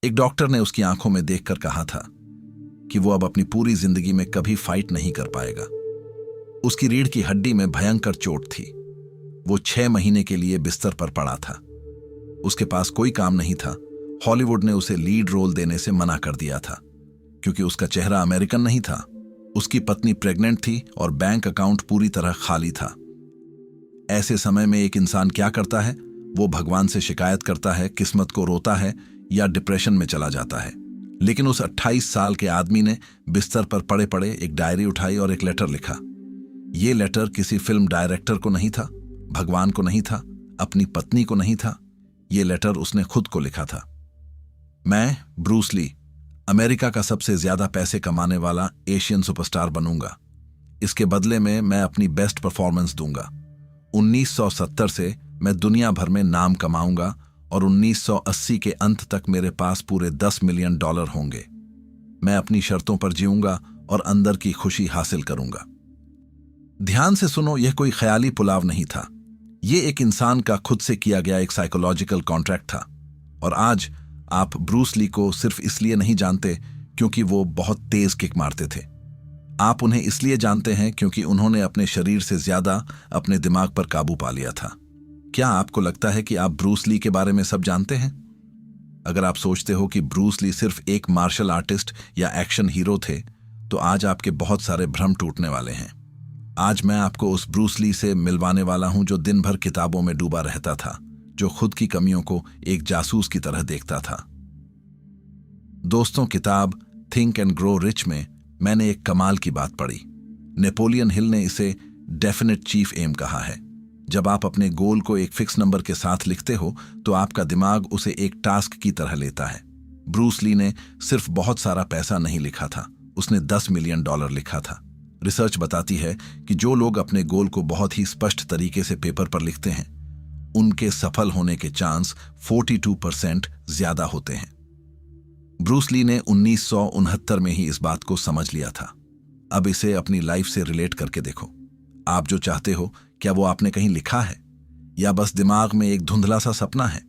एक डॉक्टर ने उसकी आंखों में देखकर कहा था कि वो अब अपनी पूरी जिंदगी में कभी फाइट नहीं कर पाएगा। उसकी रीढ़ की हड्डी में भयंकर चोट थी। वो 6 महीने के लिए बिस्तर पर पड़ा था। उसके पास कोई काम नहीं था। हॉलीवुड ने उसे लीड रोल देने से मना कर दिया था क्योंकि उसका चेहरा अमेरिकन नहीं था। उसकी पत्नी प्रेग्नेंट थी और बैंक अकाउंट पूरी तरह खाली था। ऐसे समय में एक इंसान क्या करता है? वो भगवान से शिकायत करता है, किस्मत को रोता है या डिप्रेशन में चला जाता है। लेकिन उस 28 साल के आदमी ने बिस्तर पर पड़े पड़े एक डायरी उठाई और एक लेटर लिखा। ये लेटर किसी फिल्म डायरेक्टर को नहीं था, भगवान को नहीं था, अपनी पत्नी को नहीं था। ये लेटर उसने खुद को लिखा था। मैं ब्रूस ली, अमेरिका का सबसे ज्यादा पैसे कमाने वाला एशियन सुपरस्टार बनूंगा। इसके बदले में मैं अपनी बेस्ट परफॉर्मेंस दूंगा। 1970 से मैं दुनिया भर में नाम कमाऊंगा और 1980 के अंत तक मेरे पास पूरे $10 मिलियन होंगे। मैं अपनी शर्तों पर जीऊंगा और अंदर की खुशी हासिल करूंगा। ध्यान से सुनो, यह कोई ख्याली पुलाव नहीं था। यह एक इंसान का खुद से किया गया एक साइकोलॉजिकल कॉन्ट्रैक्ट था। और आज आप ब्रूस ली को सिर्फ इसलिए नहीं जानते क्योंकि वो बहुत तेज किक मारते थे। आप उन्हें इसलिए जानते हैं क्योंकि उन्होंने अपने शरीर से ज्यादा अपने दिमाग पर काबू पा लिया था। क्या आपको लगता है कि आप ब्रूस ली के बारे में सब जानते हैं? अगर आप सोचते हो कि ब्रूस ली सिर्फ एक मार्शल आर्टिस्ट या एक्शन हीरो थे, तो आज आपके बहुत सारे भ्रम टूटने वाले हैं। आज मैं आपको उस ब्रूस ली से मिलवाने वाला हूं जो दिन भर किताबों में डूबा रहता था, जो खुद की कमियों को एक जासूस की तरह देखता था। दोस्तों, किताब थिंक एंड ग्रो रिच में मैंने एक कमाल की बात पढ़ी। नेपोलियन हिल ने इसे डेफिनेट चीफ एम कहा है। जब आप अपने गोल को एक फिक्स नंबर के साथ लिखते हो तो आपका दिमाग उसे एक टास्क की तरह लेता है। ब्रूस ली ने सिर्फ बहुत सारा पैसा नहीं लिखा था, उसने $10 मिलियन लिखा था। रिसर्च बताती है कि जो लोग अपने गोल को बहुत ही स्पष्ट तरीके से पेपर पर लिखते हैं, उनके सफल होने के चांस 42% ज्यादा होते हैं। ब्रूस ली ने 1969 में ही इस बात को समझ लिया था। अब इसे अपनी लाइफ से रिलेट करके देखो। आप जो चाहते हो, क्या वो आपने कहीं लिखा है या बस दिमाग में एक धुंधला सा सपना है?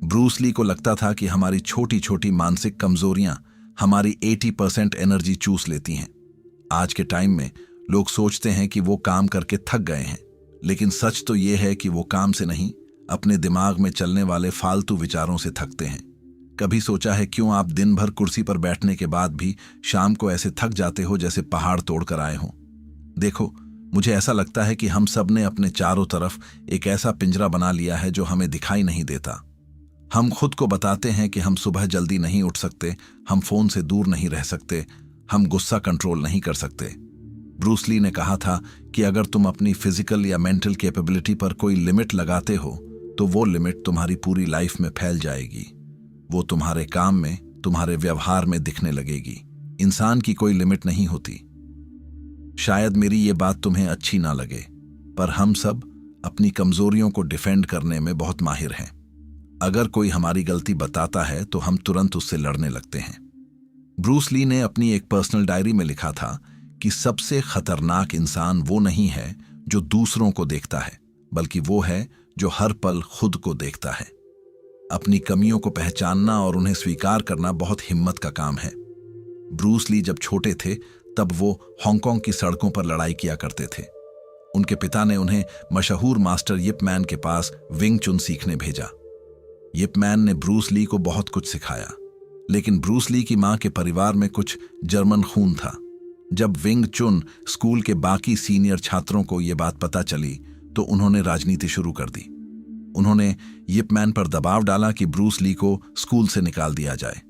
ब्रूस ली को लगता था कि हमारी छोटी छोटी मानसिक कमजोरियां हमारी 80% एनर्जी चूस लेती हैं। आज के टाइम में लोग सोचते हैं कि वो काम करके थक गए हैं, लेकिन सच तो ये है कि वो काम से नहीं, अपने दिमाग में चलने वाले फालतू विचारों से थकते हैं। कभी सोचा है क्यों आप दिन भर कुर्सी पर बैठने के बाद भी शाम को ऐसे थक जाते हो जैसे पहाड़ तोड़कर आए हो? देखो, मुझे ऐसा लगता है कि हम सब ने अपने चारों तरफ एक ऐसा पिंजरा बना लिया है जो हमें दिखाई नहीं देता। हम खुद को बताते हैं कि हम सुबह जल्दी नहीं उठ सकते, हम फोन से दूर नहीं रह सकते, हम गुस्सा कंट्रोल नहीं कर सकते। ब्रूस ली ने कहा था कि अगर तुम अपनी फिजिकल या मेंटल कैपेबिलिटी पर कोई लिमिट लगाते हो तो वो लिमिट तुम्हारी पूरी लाइफ में फैल जाएगी। वो तुम्हारे काम में, तुम्हारे व्यवहार में दिखने लगेगी। इंसान की कोई लिमिट नहीं होती। शायद मेरी ये बात तुम्हें अच्छी ना लगे, पर हम सब अपनी कमजोरियों को डिफेंड करने में बहुत माहिर हैं। अगर कोई हमारी गलती बताता है तो हम तुरंत उससे लड़ने लगते हैं। ब्रूस ली ने अपनी एक पर्सनल डायरी में लिखा था कि सबसे खतरनाक इंसान वो नहीं है जो दूसरों को देखता है, बल्कि वो है जो हर पल खुद को देखता है। अपनी कमियों को पहचानना और उन्हें स्वीकार करना बहुत हिम्मत का काम है। ब्रूस ली जब छोटे थे तब वो हांगकांग की सड़कों पर लड़ाई किया करते थे। उनके पिता ने उन्हें मशहूर मास्टर यिप मैन के पास विंग चुन सीखने भेजा। यिप मैन ने ब्रूस ली को बहुत कुछ सिखाया, लेकिन ब्रूस ली की मां के परिवार में कुछ जर्मन खून था। जब विंग चुन स्कूल के बाकी सीनियर छात्रों को यह बात पता चली तो उन्होंने राजनीति शुरू कर दी। उन्होंने यिप मैन पर दबाव डाला कि ब्रूस ली को स्कूल से निकाल दिया जाए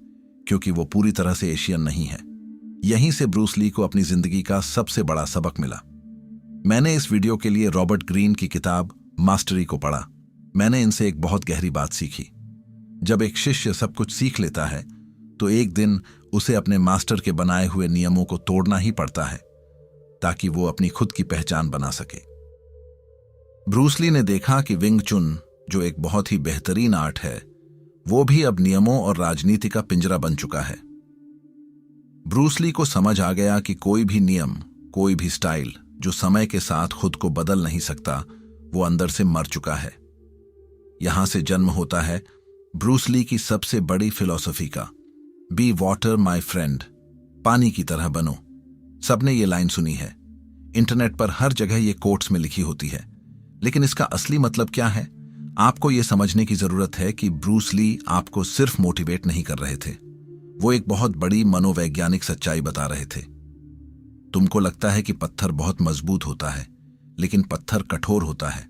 क्योंकि वो पूरी तरह से एशियन नहीं है। यहीं से ब्रूस ली को अपनी जिंदगी का सबसे बड़ा सबक मिला। मैंने इस वीडियो के लिए रॉबर्ट ग्रीन की किताब मास्टरी को पढ़ा। मैंने इनसे एक बहुत गहरी बात सीखी। जब एक शिष्य सब कुछ सीख लेता है तो एक दिन उसे अपने मास्टर के बनाए हुए नियमों को तोड़ना ही पड़ता है ताकि वो अपनी खुद की पहचान बना सके। ब्रूस ली ने देखा कि विंग चुन, जो एक बहुत ही बेहतरीन आर्ट है, वो भी अब नियमों और राजनीति का पिंजरा बन चुका है। ब्रूस ली को समझ आ गया कि कोई भी नियम, कोई भी स्टाइल जो समय के साथ खुद को बदल नहीं सकता, वो अंदर से मर चुका है। यहां से जन्म होता है ब्रूस ली की सबसे बड़ी फिलॉसफी का बी वाटर माय फ्रेंड, पानी की तरह बनो। सबने ये लाइन सुनी है, इंटरनेट पर हर जगह ये कोट्स में लिखी होती है, लेकिन इसका असली मतलब क्या है? आपको ये समझने की जरूरत है कि ब्रूस ली आपको सिर्फ मोटिवेट नहीं कर रहे थे, वो एक बहुत बड़ी मनोवैज्ञानिक सच्चाई बता रहे थे। तुमको लगता है कि पत्थर बहुत मजबूत होता है, लेकिन पत्थर कठोर होता है।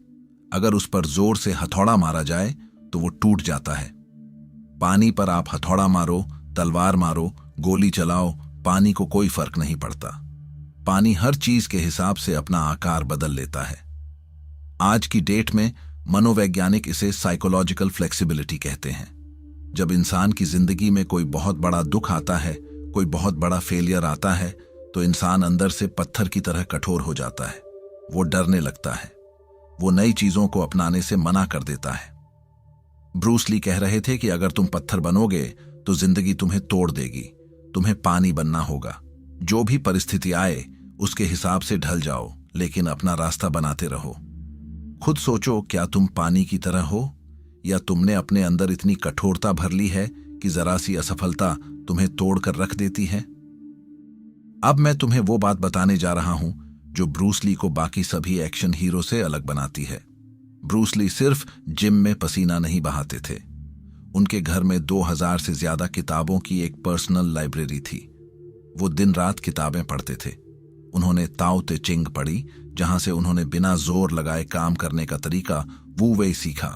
अगर उस पर जोर से हथौड़ा मारा जाए तो वो टूट जाता है। पानी पर आप हथौड़ा मारो, तलवार मारो, गोली चलाओ, पानी को कोई फर्क नहीं पड़ता। पानी हर चीज के हिसाब से अपना आकार बदल लेता है। आज की डेट में मनोवैज्ञानिक इसे साइकोलॉजिकल फ्लेक्सिबिलिटी कहते हैं। जब इंसान की जिंदगी में कोई बहुत बड़ा दुख आता है, कोई बहुत बड़ा फेलियर आता है, तो इंसान अंदर से पत्थर की तरह कठोर हो जाता है। वो डरने लगता है, वो नई चीजों को अपनाने से मना कर देता है। ब्रूस ली कह रहे थे कि अगर तुम पत्थर बनोगे तो जिंदगी तुम्हें तोड़ देगी, तुम्हें पानी बनना होगा। जो भी परिस्थिति आए उसके हिसाब से ढल जाओ, लेकिन अपना रास्ता बनाते रहो। खुद सोचो, क्या तुम पानी की तरह हो, या तुमने अपने अंदर इतनी कठोरता भर ली है कि जरा सी असफलता तुम्हें तोड़ कर रख देती है? अब मैं तुम्हें वो बात बताने जा रहा हूं जो ब्रूस ली को बाकी सभी एक्शन हीरो से अलग बनाती है। ब्रूस ली सिर्फ जिम में पसीना नहीं बहाते थे, उनके घर में 2000 से ज्यादा किताबों की एक पर्सनल लाइब्रेरी थी। वो दिन रात किताबें पढ़ते थे। उन्होंने ताओ ते चिंग पढ़ी, जहां से उन्होंने बिना जोर लगाए काम करने का तरीका वू वेई सीखा।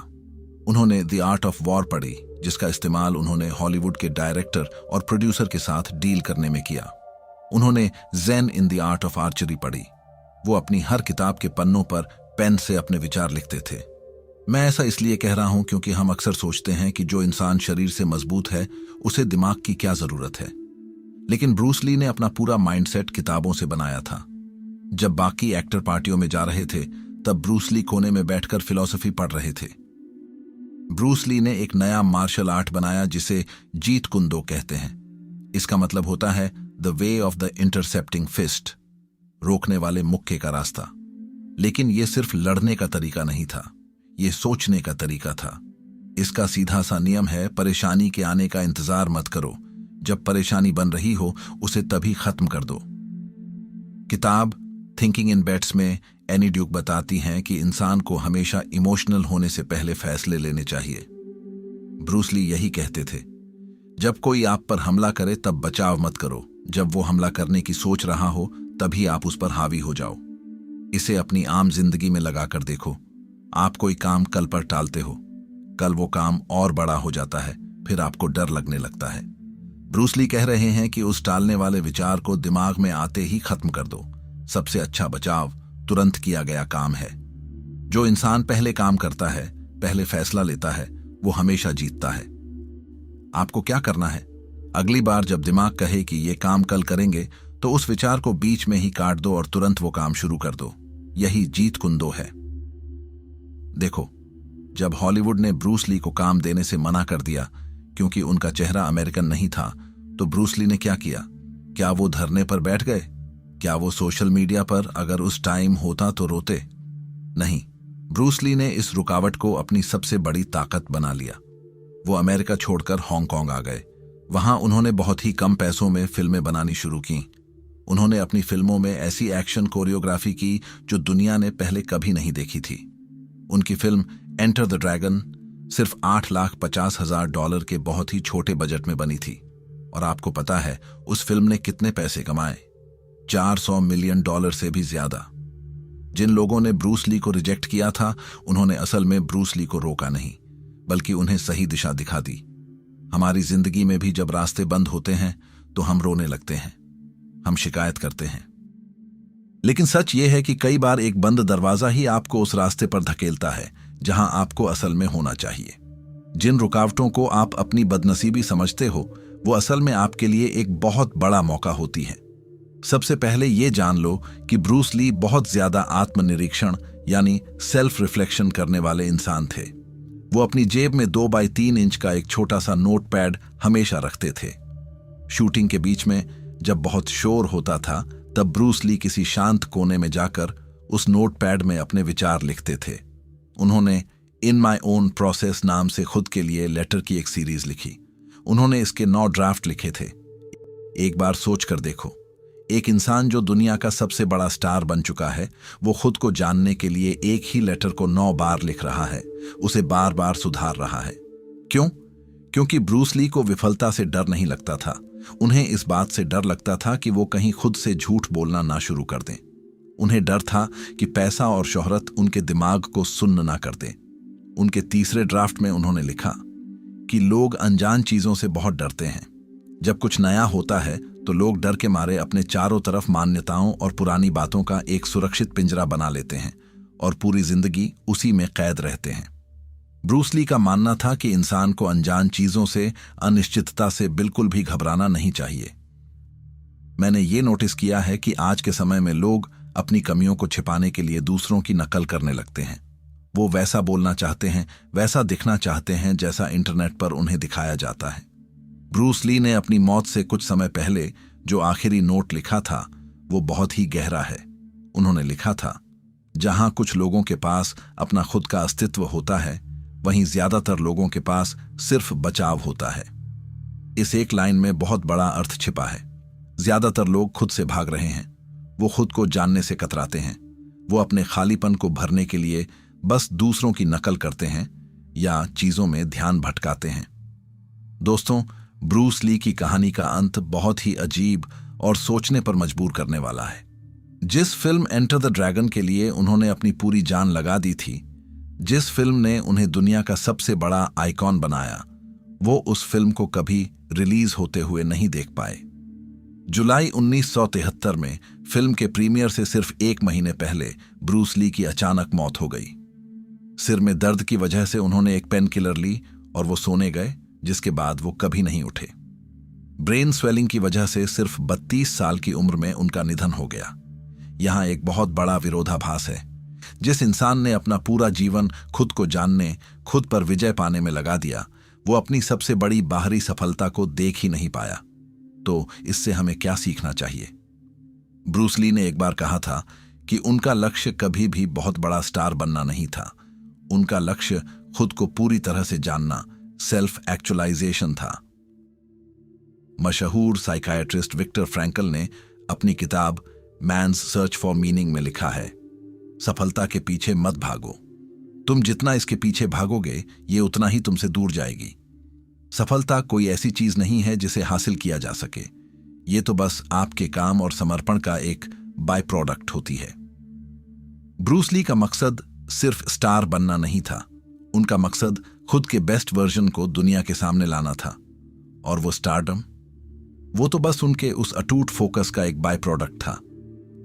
उन्होंने द आर्ट ऑफ वॉर पढ़ी, जिसका इस्तेमाल उन्होंने हॉलीवुड के डायरेक्टर और प्रोड्यूसर के साथ डील करने में किया। उन्होंने Zen in the art of archery पढ़ी। वो अपनी हर किताब के पन्नों पर पेन से अपने विचार लिखते थे। मैं ऐसा इसलिए कह रहा हूं क्योंकि हम अक्सर सोचते हैं कि जो इंसान शरीर से मजबूत है उसे दिमाग की क्या जरूरत है, लेकिन ब्रूस ली ने अपना पूरा माइंडसेट किताबों से बनाया था। जब बाकी एक्टर पार्टियों में जा रहे थे, तब ब्रूस ली कोने में बैठकर फिलॉसफी पढ़ रहे थे। ब्रूस ली ने एक नया मार्शल आर्ट बनाया जिसे जीत कुंदो कहते हैं। इसका मतलब होता है the way of the intercepting fist, रोकने वाले मुक्के का रास्ता। लेकिन यह सिर्फ लड़ने का तरीका नहीं था, यह सोचने का तरीका था। इसका सीधा सा नियम है, परेशानी के आने का इंतजार मत करो, जब परेशानी बन रही हो उसे तभी खत्म कर दो। किताब थिंकिंग इन बेट्स में एनी ड्यूक बताती हैं कि इंसान को हमेशा इमोशनल होने से पहले फैसले लेने चाहिए। ब्रूस ली यही कहते थे, जब कोई आप पर हमला करे तब बचाव मत करो, जब वो हमला करने की सोच रहा हो तभी आप उस पर हावी हो जाओ। इसे अपनी आम जिंदगी में लगाकर देखो। आप कोई काम कल पर टालते हो, कल वो काम और बड़ा हो जाता है, फिर आपको डर लगने लगता है। ब्रूस ली कह रहे हैं कि उस टालने वाले विचार को दिमाग में आते ही खत्म कर दो। सबसे अच्छा बचाव तुरंत किया गया काम है। जो इंसान पहले काम करता है, पहले फैसला लेता है, वो हमेशा जीतता है। आपको क्या करना है? अगली बार जब दिमाग कहे कि ये काम कल करेंगे, तो उस विचार को बीच में ही काट दो और तुरंत वो काम शुरू कर दो। यही जीत कुंदो है। देखो, जब हॉलीवुड ने ब्रूस ली को काम देने से मना कर दिया क्योंकि उनका चेहरा अमेरिकन नहीं था, तो ब्रूस ली ने क्या किया? क्या वो धरने पर बैठ गए? क्या वो सोशल मीडिया पर अगर उस टाइम होता तो रोते? नहीं, ब्रूस ली ने इस रुकावट को अपनी सबसे बड़ी ताकत बना लिया। वो अमेरिका छोड़कर हांगकांग आ गए। वहां उन्होंने बहुत ही कम पैसों में फिल्में बनानी शुरू की। उन्होंने अपनी फिल्मों में ऐसी एक्शन कोरियोग्राफी की जो दुनिया ने पहले कभी नहीं देखी थी। उनकी फिल्म एंटर द ड्रैगन सिर्फ $8,50,000 के बहुत ही छोटे बजट में बनी थी। और आपको पता है उस फिल्म ने कितने पैसे कमाए? $400 मिलियन से भी ज्यादा। जिन लोगों ने ब्रूस ली को रिजेक्ट किया था, उन्होंने असल में ब्रूस ली को रोका नहीं, बल्कि उन्हें सही दिशा दिखा दी। हमारी जिंदगी में भी जब रास्ते बंद होते हैं तो हम रोने लगते हैं, हम शिकायत करते हैं। लेकिन सच यह है कि कई बार एक बंद दरवाजा ही आपको उस रास्ते पर धकेलता है जहां आपको असल में होना चाहिए। जिन रुकावटों को आप अपनी बदनसीबी समझते हो, वो असल में आपके लिए एक बहुत बड़ा मौका होती है। सबसे पहले ये जान लो कि ब्रूस ली बहुत ज्यादा आत्मनिरीक्षण यानी सेल्फ रिफ्लेक्शन करने वाले इंसान थे। वो अपनी जेब में 2x3 इंच का एक छोटा सा नोटपैड हमेशा रखते थे। शूटिंग के बीच में जब बहुत शोर होता था, तब ब्रूस ली किसी शांत कोने में जाकर उस नोटपैड में अपने विचार लिखते थे। उन्होंने इन माई ओन प्रोसेस नाम से खुद के लिए लेटर की एक सीरीज लिखी। उन्होंने इसके 9 ड्राफ्ट लिखे थे। एक बार सोच कर देखो, एक इंसान जो दुनिया का सबसे बड़ा स्टार बन चुका है, वो खुद को जानने के लिए एक ही लेटर को 9 बार लिख रहा है, उसे बार बार सुधार रहा है। क्यों? क्योंकि ब्रूस ली को विफलता से डर नहीं लगता था। उन्हें इस बात से डर लगता था कि वो कहीं खुद से झूठ बोलना ना शुरू कर दें। उन्हें डर था कि पैसा और शोहरत उनके दिमाग को सुन्न ना कर दें। उनके तीसरे ड्राफ्ट में उन्होंने लिखा कि लोग अनजान चीजों से बहुत डरते हैं। जब कुछ नया होता है तो लोग डर के मारे अपने चारों तरफ मान्यताओं और पुरानी बातों का एक सुरक्षित पिंजरा बना लेते हैं और पूरी जिंदगी उसी में कैद रहते हैं। ब्रूस ली का मानना था कि इंसान को अनजान चीजों से, अनिश्चितता से बिल्कुल भी घबराना नहीं चाहिए। मैंने ये नोटिस किया है कि आज के समय में लोग अपनी कमियों को छिपाने के लिए दूसरों की नकल करने लगते हैं। वो वैसा बोलना चाहते हैं, वैसा दिखना चाहते हैं जैसा इंटरनेट पर उन्हें दिखाया जाता है। ब्रूस ली ने अपनी मौत से कुछ समय पहले जो आखिरी नोट लिखा था वो बहुत ही गहरा है। उन्होंने लिखा था, जहां कुछ लोगों के पास अपना खुद का अस्तित्व होता है, वहीं ज्यादातर लोगों के पास सिर्फ बचाव होता है। इस एक लाइन में बहुत बड़ा अर्थ छिपा है। ज्यादातर लोग खुद से भाग रहे हैं। वो खुद को जानने से कतराते हैं। वो अपने खालीपन को भरने के लिए बस दूसरों की नकल करते हैं या चीजों में ध्यान भटकाते हैं। दोस्तों, ब्रूस ली की कहानी का अंत बहुत ही अजीब और सोचने पर मजबूर करने वाला है। जिस फिल्म एंटर द ड्रैगन के लिए उन्होंने अपनी पूरी जान लगा दी थी, जिस फिल्म ने उन्हें दुनिया का सबसे बड़ा आइकॉन बनाया, वो उस फिल्म को कभी रिलीज होते हुए नहीं देख पाए। जुलाई 1973 में फिल्म के प्रीमियर से सिर्फ 1 महीने पहले ब्रूस ली की अचानक मौत हो गई। सिर में दर्द की वजह से उन्होंने एक पेन किलर ली और वो सोने गए, जिसके बाद वो कभी नहीं उठे। ब्रेन स्वेलिंग की वजह से सिर्फ 32 साल की उम्र में उनका निधन हो गया। यहां एक बहुत बड़ा विरोधाभास है। जिस इंसान ने अपना पूरा जीवन खुद को जानने, खुद पर विजय पाने में लगा दिया, वो अपनी सबसे बड़ी बाहरी सफलता को देख ही नहीं पाया। तो इससे हमें क्या सीखना चाहिए? ब्रूस ली ने एक बार कहा था कि उनका लक्ष्य कभी भी बहुत बड़ा स्टार बनना नहीं था। उनका लक्ष्य खुद को पूरी तरह से जानना, सेल्फ एक्चुअलाइजेशन था। मशहूर साइकाइट्रिस्ट विक्टर फ्रैंकल ने अपनी किताब मैन्स सर्च फॉर मीनिंग में लिखा है, सफलता के पीछे मत भागो। तुम जितना इसके पीछे भागोगे, ये उतना ही तुमसे दूर जाएगी। सफलता कोई ऐसी चीज नहीं है जिसे हासिल किया जा सके। ये तो बस आपके काम और समर्पण का एक बाय प्रोडक्ट होती है। ब्रूस ली का मकसद सिर्फ स्टार बनना नहीं था। उनका मकसद खुद के बेस्ट वर्जन को दुनिया के सामने लाना था। और वो स्टारडम, वो तो बस उनके उस अटूट फोकस का एक बाय प्रोडक्ट था।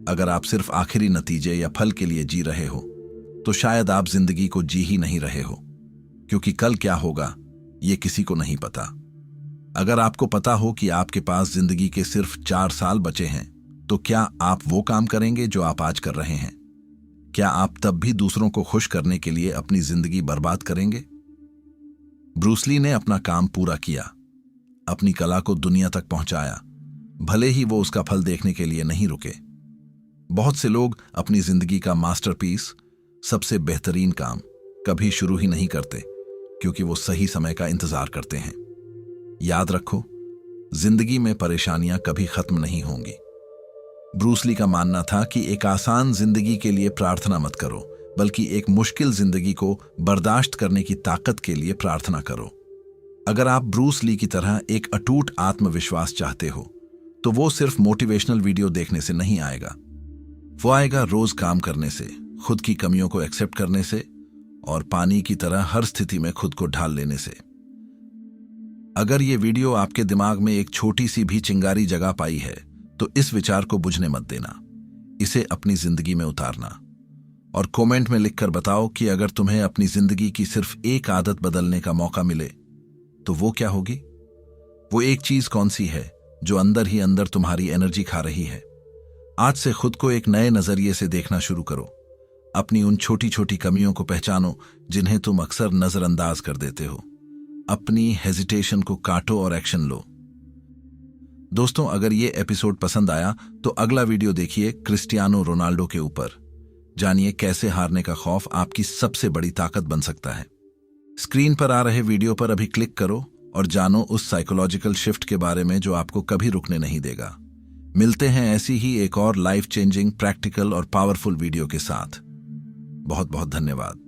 अगर आप सिर्फ आखिरी नतीजे या फल के लिए जी रहे हो, तो शायद आप जिंदगी को जी ही नहीं रहे हो, क्योंकि कल क्या होगा ये किसी को नहीं पता। अगर आपको पता हो कि आपके पास जिंदगी के सिर्फ 4 साल बचे हैं, तो क्या आप वो काम करेंगे जो आप आज कर रहे हैं? क्या आप तब भी दूसरों को खुश करने के लिए अपनी जिंदगी बर्बाद करेंगे? ब्रूस ली ने अपना काम पूरा किया, अपनी कला को दुनिया तक पहुंचाया, भले ही वो उसका फल देखने के लिए नहीं रुके। बहुत से लोग अपनी जिंदगी का मास्टरपीस, सबसे बेहतरीन काम कभी शुरू ही नहीं करते, क्योंकि वो सही समय का इंतजार करते हैं। याद रखो, जिंदगी में परेशानियां कभी खत्म नहीं होंगी। ब्रूस ली का मानना था कि एक आसान जिंदगी के लिए प्रार्थना मत करो, बल्कि एक मुश्किल जिंदगी को बर्दाश्त करने की ताकत के लिए प्रार्थना करो। अगर आप ब्रूस ली की तरह एक अटूट आत्मविश्वास चाहते हो, तो वो सिर्फ मोटिवेशनल वीडियो देखने से नहीं आएगा। वो आएगा रोज काम करने से, खुद की कमियों को एक्सेप्ट करने से और पानी की तरह हर स्थिति में खुद को ढाल लेने से। अगर ये वीडियो आपके दिमाग में एक छोटी सी भी चिंगारी जगा पाई है, तो इस विचार को बुझने मत देना, इसे अपनी जिंदगी में उतारना और कमेंट में लिखकर बताओ कि अगर तुम्हें अपनी जिंदगी की सिर्फ एक आदत बदलने का मौका मिले, तो वो क्या होगी? वो एक चीज कौन सी है जो अंदर ही अंदर तुम्हारी एनर्जी खा रही है? आज से खुद को एक नए नजरिए से देखना शुरू करो। अपनी उन छोटी छोटी कमियों को पहचानो जिन्हें तुम अक्सर नजरअंदाज कर देते हो। अपनी हेजिटेशन को काटो और एक्शन लो। दोस्तों, अगर ये एपिसोड पसंद आया तो अगला वीडियो देखिए क्रिस्टियानो रोनाल्डो के ऊपर। जानिए कैसे हारने का खौफ आपकी सबसे बड़ी ताकत बन सकता है। स्क्रीन पर आ रहे वीडियो पर अभी क्लिक करो और जानो उस साइकोलॉजिकल शिफ्ट के बारे में जो आपको कभी रुकने नहीं देगा। मिलते हैं ऐसी ही एक और लाइफ चेंजिंग, प्रैक्टिकल और पावरफुल वीडियो के साथ। बहुत बहुत धन्यवाद।